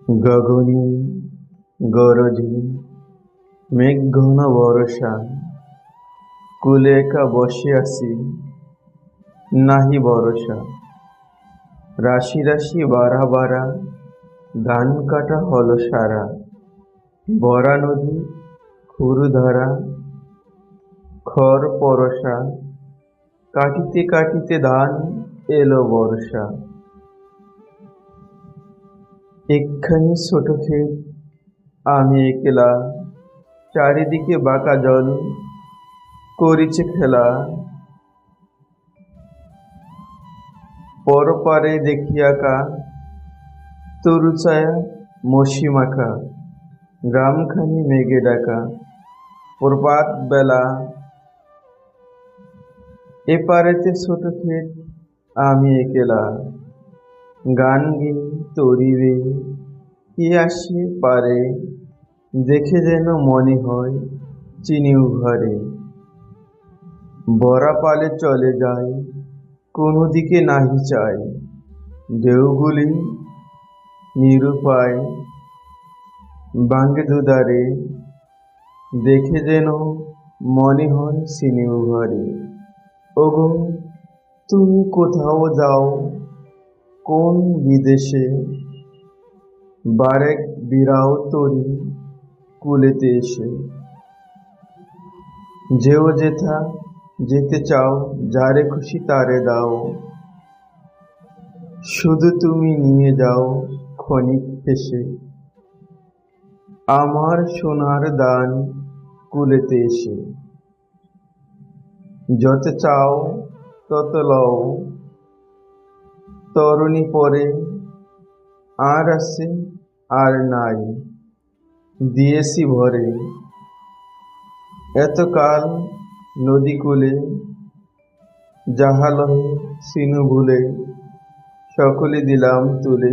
গগনে গরজে মেঘ ঘন বরষা, কুলে একা বসে আছি নাহি ভরসা। রাশি রাশি বারা বারা, ধান কাটা হল সারা। বরা নদী ক্ষুরধারা, খর পরশা। কাটিতে কাটিতে ধান এলো বর্ষা। একখানি ছোট ক্ষেত, আমি একলা, চারিদিকে বাঁকা জল করিছে খেলা। পরপারে দেখি আঁকা তরু ছায়া মসি মাখা। গ্রামখানি মেঘে ডাকা, প্রভাত বেলা। এপারেতে ছোট ক্ষেত, আমি একলা, গান গেয়ে তরিবে কে আসে পারে। দেখে যেন মনে হয় চিনিও ঘরে। বরা পালে চলে যায়, কোনো দিকে নাহি চায়। ঢেউগুলি নিরুপায় ভাঙে দুধারে। দেখে যেন মনে হয় চিনিও ঘরে। ওগো, তুমি কোথাও যাও কোন বিদেশে, বারেক বিরাও তরি কুলেতে এসে। যেও যেথা যেতে চাও, যারে খুশি তারে দাও। শুধু তুমি নিয়ে যাও ক্ষণিক হেসে, আমার সোনার দান কুলেতে এসে। যত চাও তত লও, তরুণী পরে আর আছে আর নাই, দিয়েছি ভরে। এতকাল নদী কূলে, যাহা লহে সিনু ভুলে। সকলে দিলাম তুলে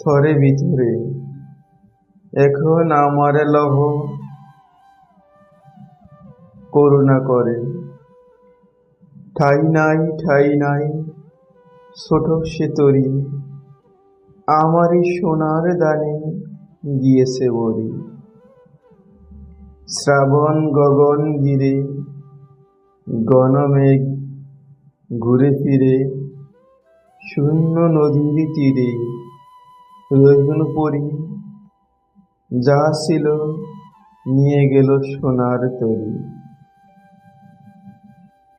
থরে ভিতরে। এখন আমারে লহ করুণা করে। ঠাই নাই ঠাই নাই ছোট সে তরি, আমারই সোনার দানে গিয়েছে বরি। শ্রাবণ গগন গিরে, ঘনমেঘ ঘুরে ফিরে। শূন্য নদীর তীরে রহিল পরি, যা ছিল নিয়ে গেল সোনার তরি।